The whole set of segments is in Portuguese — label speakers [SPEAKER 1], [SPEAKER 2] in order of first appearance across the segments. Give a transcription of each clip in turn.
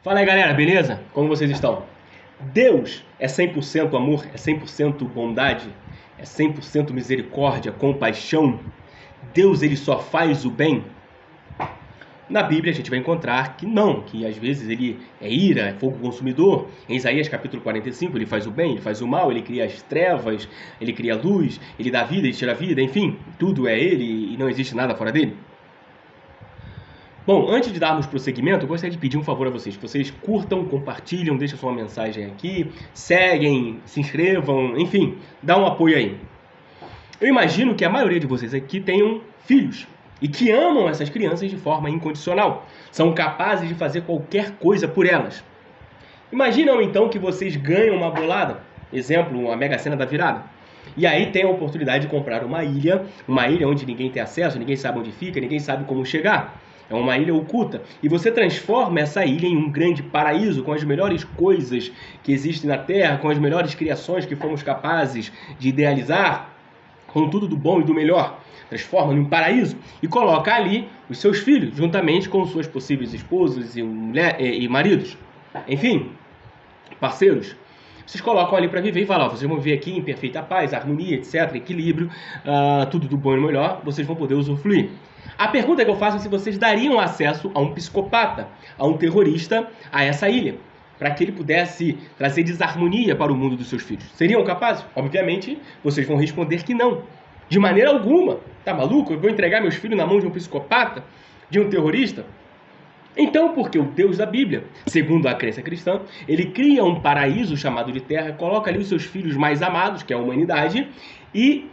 [SPEAKER 1] Fala aí, galera, beleza? Como vocês estão? Deus é 100% amor, é 100% bondade, é 100% misericórdia, compaixão. Deus, ele só faz o bem? Na Bíblia a gente vai encontrar que não, que às vezes ele é ira, é fogo consumidor. Em Isaías capítulo 45 ele faz o bem, ele faz o mal, ele cria as trevas, ele cria a luz, ele dá vida, ele tira a vida, enfim, tudo é ele e não existe nada fora dele. Bom, antes de darmos prosseguimento, eu gostaria de pedir um favor a vocês, que vocês curtam, compartilham, deixem sua mensagem aqui, seguem, se inscrevam, enfim, dá um apoio aí. Eu imagino que a maioria de vocês aqui tenham filhos e que amam essas crianças de forma incondicional, são capazes de fazer qualquer coisa por elas. Imaginam então que vocês ganham uma bolada, exemplo, a Mega Sena da virada, e aí tem a oportunidade de comprar uma ilha onde ninguém tem acesso, ninguém sabe onde fica, ninguém sabe como chegar. É uma ilha oculta. E você transforma essa ilha em um grande paraíso com as melhores coisas que existem na Terra, com as melhores criações que fomos capazes de idealizar, com tudo do bom e do melhor. Transforma num paraíso e coloca ali os seus filhos, juntamente com suas possíveis esposas e maridos. Enfim, parceiros. Vocês colocam ali para viver e falam, vocês vão viver aqui em perfeita paz, harmonia, etc., equilíbrio, tudo do bom e do melhor, vocês vão poder usufruir. A pergunta que eu faço é se vocês dariam acesso a um psicopata, a um terrorista, a essa ilha, para que ele pudesse trazer desarmonia para o mundo dos seus filhos. Seriam capazes? Obviamente, vocês vão responder que não. De maneira alguma. Tá maluco? Eu vou entregar meus filhos na mão de um psicopata? De um terrorista? Então, porque o Deus da Bíblia, segundo a crença cristã, ele cria um paraíso chamado de terra, coloca ali os seus filhos mais amados, que é a humanidade, e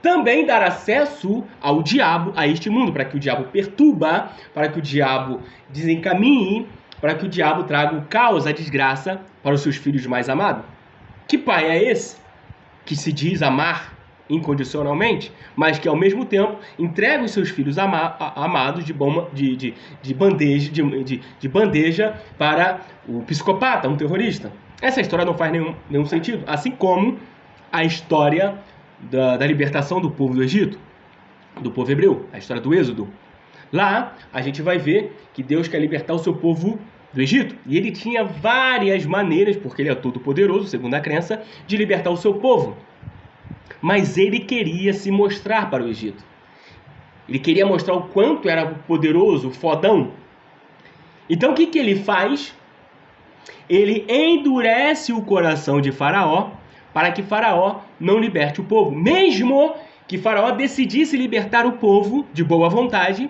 [SPEAKER 1] também dar acesso ao diabo, a este mundo, para que o diabo perturba, para que o diabo desencaminhe, para que o diabo traga o caos, a desgraça para os seus filhos mais amados. Que pai é esse que se diz amar incondicionalmente, mas que ao mesmo tempo entrega os seus filhos amados de bandeja para o psicopata, um terrorista? Essa história não faz nenhum sentido, assim como a história da libertação do povo do Egito, do povo hebreu, a história do Êxodo. Lá a gente vai ver que Deus quer libertar o seu povo do Egito, e ele tinha várias maneiras, porque ele é todo poderoso, segundo a crença, de libertar o seu povo. Mas ele queria se mostrar para o Egito. Ele queria mostrar o quanto era poderoso, fodão. Então o que ele faz? Ele endurece o coração de Faraó para que Faraó não liberte o povo. Mesmo que Faraó decidisse libertar o povo de boa vontade,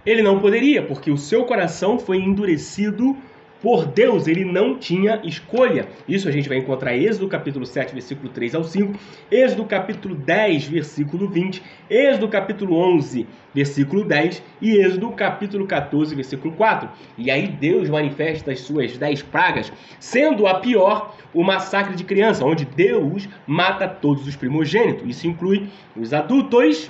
[SPEAKER 1] ele não poderia, porque o seu coração foi endurecido por Deus, ele não tinha escolha. Isso a gente vai encontrar em Êxodo capítulo 7, versículo 3 ao 5, Êxodo capítulo 10, versículo 20, Êxodo capítulo 11, versículo 10 e Êxodo capítulo 14, versículo 4. E aí Deus manifesta as suas 10 pragas, sendo a pior o massacre de criança, onde Deus mata todos os primogênitos. Isso inclui os adultos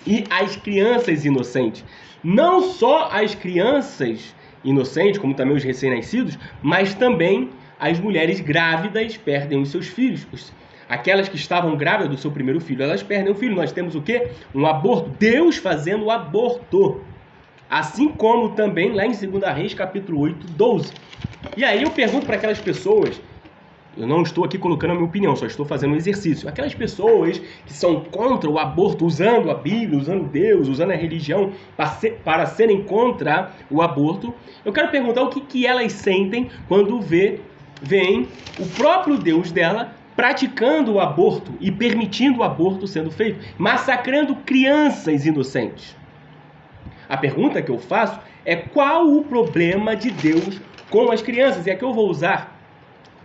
[SPEAKER 1] e as crianças inocentes. Não só as crianças inocentes, como também os recém-nascidos, mas também as mulheres grávidas perdem os seus filhos. Aquelas que estavam grávidas do seu primeiro filho, elas perdem o filho. Nós temos o quê? Um aborto. Deus fazendo o aborto. Assim como também lá em 2 Reis, capítulo 8, 12. E aí eu pergunto para aquelas pessoas, eu não estou aqui colocando a minha opinião, só estou fazendo um exercício. Aquelas pessoas que são contra o aborto, usando a Bíblia, usando Deus, usando a religião para serem contra o aborto, eu quero perguntar o que elas sentem quando veem o próprio Deus dela praticando o aborto e permitindo o aborto sendo feito, massacrando crianças inocentes. A pergunta que eu faço é qual o problema de Deus com as crianças? E aqui eu vou usar.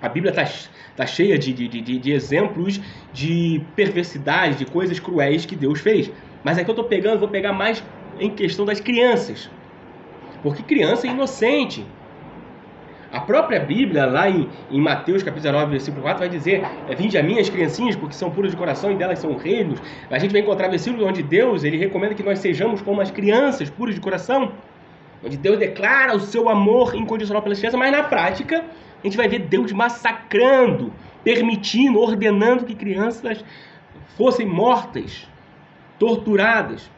[SPEAKER 1] A Bíblia está cheia de exemplos de perversidade, de coisas cruéis que Deus fez. Mas aqui eu vou pegar mais em questão das crianças. Porque criança é inocente. A própria Bíblia, lá em Mateus capítulo 19, versículo 4, vai dizer: vinde a mim as criancinhas, porque são puras de coração e delas são reinos. A gente vai encontrar versículos onde Deus ele recomenda que nós sejamos como as crianças puras de coração. Onde Deus declara o seu amor incondicional pelas crianças, mas na prática a gente vai ver Deus massacrando, permitindo, ordenando que crianças fossem mortas, torturadas.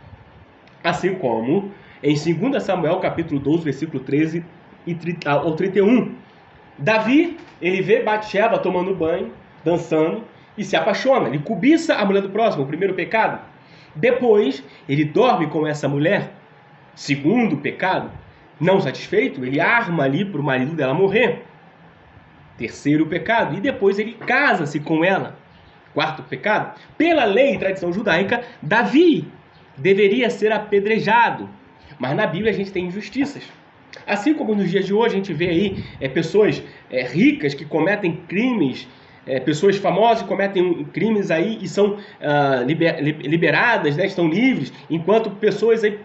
[SPEAKER 1] Assim como em 2 Samuel, capítulo 12, versículo 13 ao 31. Davi, ele vê Batseba tomando banho, dançando, e se apaixona. Ele cobiça a mulher do próximo, o primeiro pecado. Depois, ele dorme com essa mulher, segundo pecado. Não satisfeito, ele arma ali para o marido dela morrer. Terceiro pecado. E depois ele casa-se com ela. Quarto pecado. Pela lei e tradição judaica, Davi deveria ser apedrejado. Mas na Bíblia a gente tem injustiças. Assim como nos dias de hoje a gente vê aí pessoas ricas que cometem crimes, pessoas famosas que cometem crimes aí e são liberadas, né, estão livres, enquanto pessoas aí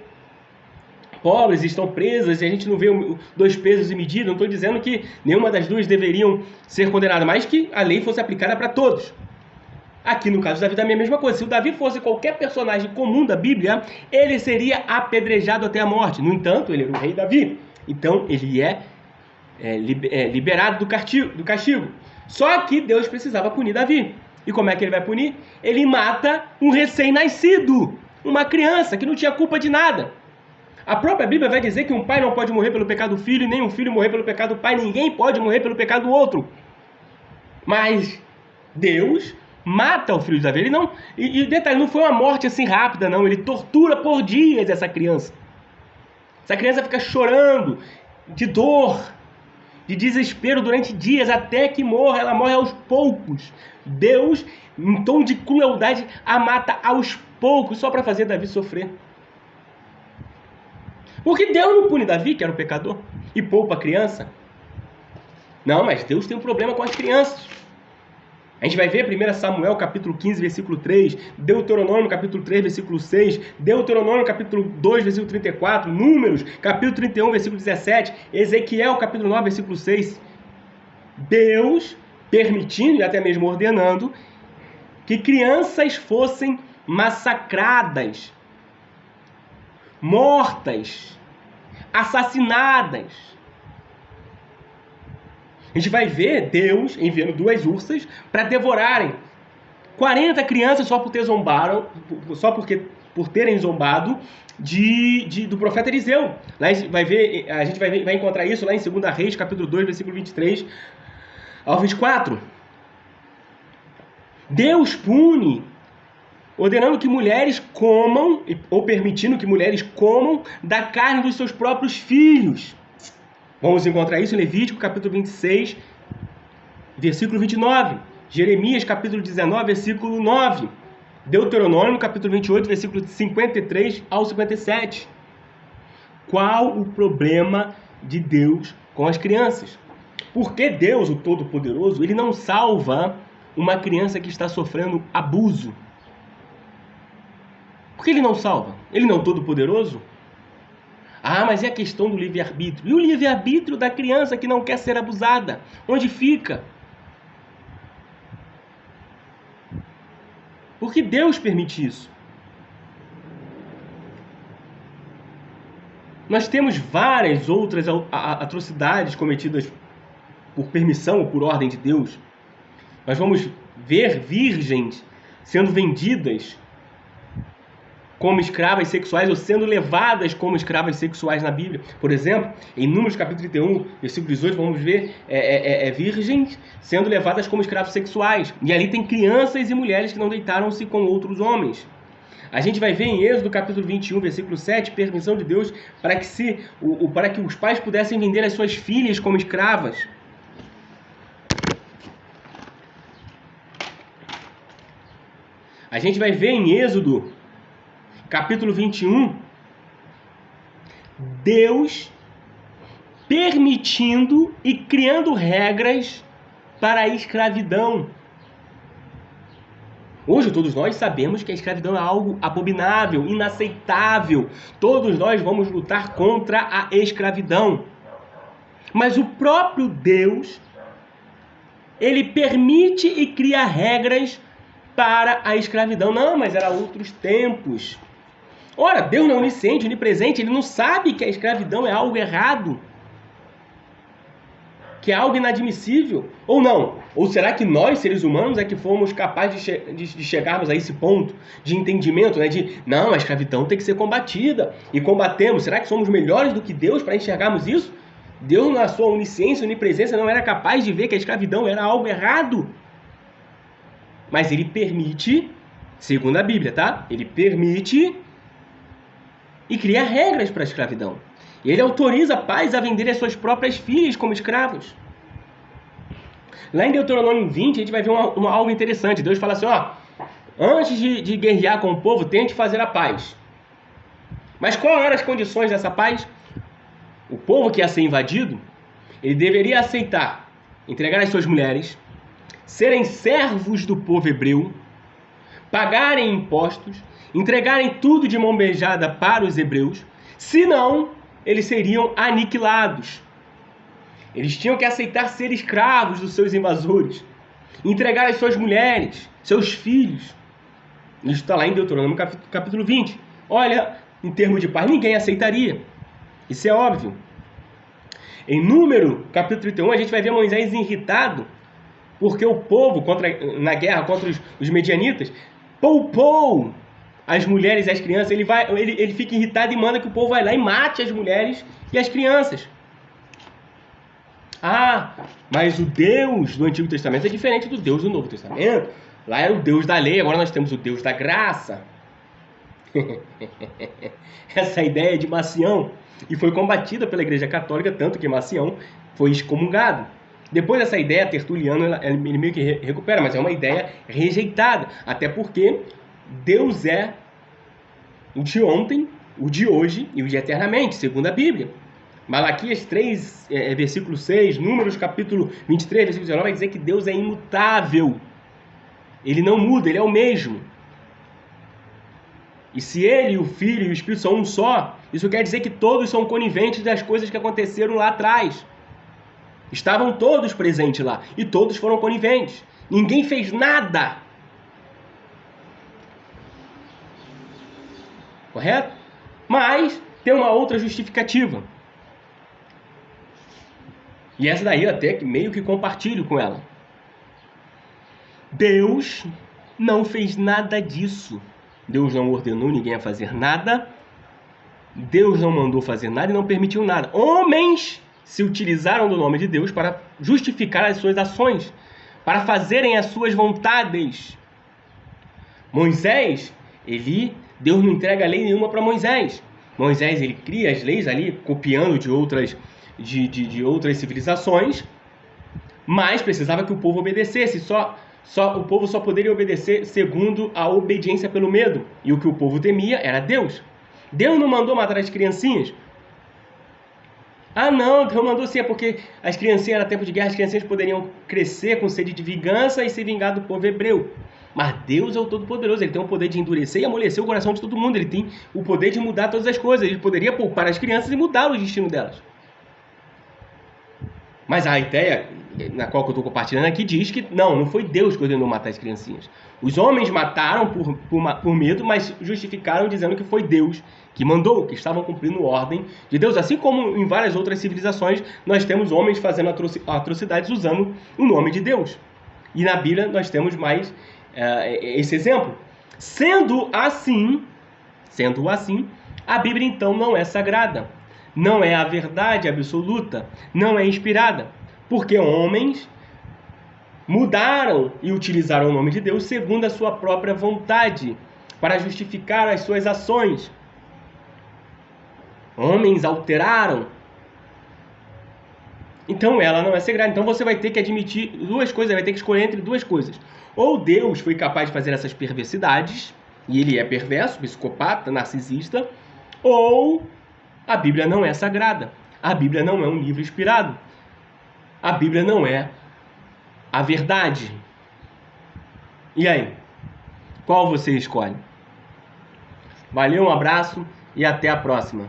[SPEAKER 1] pobres estão presas e a gente não vê dois pesos e medidas. Não estou dizendo que nenhuma das duas deveriam ser condenadas, mas que a lei fosse aplicada para todos. Aqui no caso de Davi também é a mesma coisa. Se o Davi fosse qualquer personagem comum da Bíblia, ele seria apedrejado até a morte. No entanto, ele era o rei Davi. Então, ele é liberado do castigo. Só que Deus precisava punir Davi. E como é que ele vai punir? Ele mata um recém-nascido, uma criança que não tinha culpa de nada. A própria Bíblia vai dizer que um pai não pode morrer pelo pecado do filho, nem um filho morrer pelo pecado do pai. Ninguém pode morrer pelo pecado do outro. Mas Deus mata o filho de Davi. Ele não, e detalhe, não foi uma morte assim rápida, não. Ele tortura por dias essa criança. Essa criança fica chorando de dor, de desespero durante dias, até que morra. Ela morre aos poucos. Deus, em tom de crueldade, a mata aos poucos, só para fazer Davi sofrer. Porque Deus não pune Davi, que era um pecador, e poupa a criança. Não, mas Deus tem um problema com as crianças. A gente vai ver 1 Samuel capítulo 15, versículo 3, Deuteronômio capítulo 3, versículo 6, Deuteronômio capítulo 2, versículo 34, Números capítulo 31, versículo 17, Ezequiel capítulo 9, versículo 6. Deus permitindo e até mesmo ordenando que crianças fossem massacradas, mortas, assassinadas. A gente vai ver Deus enviando 2 ursas para devorarem 40 crianças só por terem zombado do profeta Eliseu. Lá a gente vai encontrar isso lá em 2 Reis, capítulo 2, versículo 23 ao 24. Deus pune, ordenando que mulheres comam, ou permitindo que mulheres comam da carne dos seus próprios filhos. Vamos encontrar isso em Levítico, capítulo 26, versículo 29. Jeremias, capítulo 19, versículo 9. Deuteronômio, capítulo 28, versículo 53 ao 57. Qual o problema de Deus com as crianças? Porque Deus, o Todo-Poderoso, ele não salva uma criança que está sofrendo abuso. Por que ele não salva? Ele não é o Todo-Poderoso? Ah, mas é a questão do livre-arbítrio. E o livre-arbítrio da criança que não quer ser abusada? Onde fica? Por que Deus permite isso? Nós temos várias outras atrocidades cometidas por permissão ou por ordem de Deus. Nós vamos ver virgens sendo vendidas como escravas sexuais ou sendo levadas como escravas sexuais na Bíblia. Por exemplo, em Números capítulo 31, versículo 18, vamos ver virgens sendo levadas como escravos sexuais. E ali tem crianças e mulheres que não deitaram-se com outros homens. A gente vai ver em Êxodo capítulo 21, versículo 7, permissão de Deus para que os pais pudessem vender as suas filhas como escravas. A gente vai ver em Êxodo capítulo 21, Deus permitindo e criando regras para a escravidão. Hoje todos nós sabemos que a escravidão é algo abominável, inaceitável. Todos nós vamos lutar contra a escravidão. Mas o próprio Deus, ele permite e cria regras para a escravidão. Não, mas era outros tempos. Ora, Deus não é onisciente, onipresente, ele não sabe que a escravidão é algo errado. que é algo inadmissível? Ou não? Ou será que nós, seres humanos, é que fomos capazes de chegarmos a esse ponto de entendimento, né? De, não, a escravidão tem que ser combatida, e combatemos. Será que somos melhores do que Deus para enxergarmos isso? Deus, na sua onisciência, onipresença, não era capaz de ver que a escravidão era algo errado. Mas ele permite, segundo a Bíblia, tá? Ele permite e cria regras para a escravidão. E ele autoriza pais a venderem as suas próprias filhas como escravos. Lá em Deuteronômio 20, a gente vai ver algo interessante. Deus fala assim, ó, antes de guerrear com o povo, tente fazer a paz. Mas quais eram as condições dessa paz? O povo que ia ser invadido, ele deveria aceitar entregar as suas mulheres, serem servos do povo hebreu, pagarem impostos, entregarem tudo de mão beijada para os hebreus, senão eles seriam aniquilados. Eles tinham que aceitar ser escravos dos seus invasores, entregar as suas mulheres, seus filhos. Isso está lá em Deuteronômio capítulo 20. Olha, em termos de paz, ninguém aceitaria. Isso é óbvio. Em Número capítulo 31, a gente vai ver Moisés irritado, porque o povo, na guerra contra os medianitas, poupou as mulheres e as crianças. Ele fica irritado e manda que o povo vai lá e mate as mulheres e as crianças. Ah, mas o Deus do Antigo Testamento é diferente do Deus do Novo Testamento. Lá era o Deus da lei, agora nós temos o Deus da graça. Essa ideia de Marcião, e foi combatida pela Igreja Católica, tanto que Marcião foi excomungado. Depois dessa ideia, Tertuliano, ele meio que recupera, mas é uma ideia rejeitada, até porque Deus é o de ontem, o de hoje e o de eternamente, segundo a Bíblia. Malaquias 3, versículo 6, Números capítulo 23, versículo 19, vai dizer que Deus é imutável. Ele não muda, ele é o mesmo. E se ele, o Filho e o Espírito são um só, isso quer dizer que todos são coniventes das coisas que aconteceram lá atrás. Estavam todos presentes lá e todos foram coniventes. Ninguém fez nada. Correto? Mas tem uma outra justificativa. E essa daí eu até meio que compartilho com ela. Deus não fez nada disso. Deus não ordenou ninguém a fazer nada. Deus não mandou fazer nada e não permitiu nada. Homens se utilizaram do nome de Deus para justificar as suas ações, para fazerem as suas vontades. Moisés, Deus não entrega lei nenhuma para Moisés. Moisés, ele cria as leis ali, copiando de outras civilizações, mas precisava que o povo obedecesse. O povo só poderia obedecer segundo a obediência pelo medo. E o que o povo temia era Deus. Deus não mandou matar as criancinhas. Ah não, Deus mandou sim, é porque as criancinhas, era tempo de guerra, as criancinhas poderiam crescer com sede de vingança e se vingar do povo hebreu. Mas Deus é o Todo-Poderoso, ele tem o poder de endurecer e amolecer o coração de todo mundo, ele tem o poder de mudar todas as coisas, ele poderia poupar as crianças e mudar o destino delas. Mas a ideia, na qual eu estou compartilhando aqui, diz que não foi Deus que ordenou matar as criancinhas. Os homens mataram por medo, mas justificaram dizendo que foi Deus que mandou, que estavam cumprindo ordem de Deus. Assim como em várias outras civilizações, nós temos homens fazendo atrocidades usando o nome de Deus. E na Bíblia nós temos mais esse exemplo. Sendo assim, a Bíblia então não é sagrada. Não é a verdade absoluta, não é inspirada, porque homens mudaram e utilizaram o nome de Deus segundo a sua própria vontade, para justificar as suas ações. Homens alteraram. Então ela não é sagrada. Então você vai ter que admitir duas coisas, vai ter que escolher entre duas coisas. Ou Deus foi capaz de fazer essas perversidades, e ele é perverso, psicopata, narcisista, ou a Bíblia não é sagrada. A Bíblia não é um livro inspirado. A Bíblia não é a verdade. E aí? Qual você escolhe? Valeu, um abraço e até a próxima.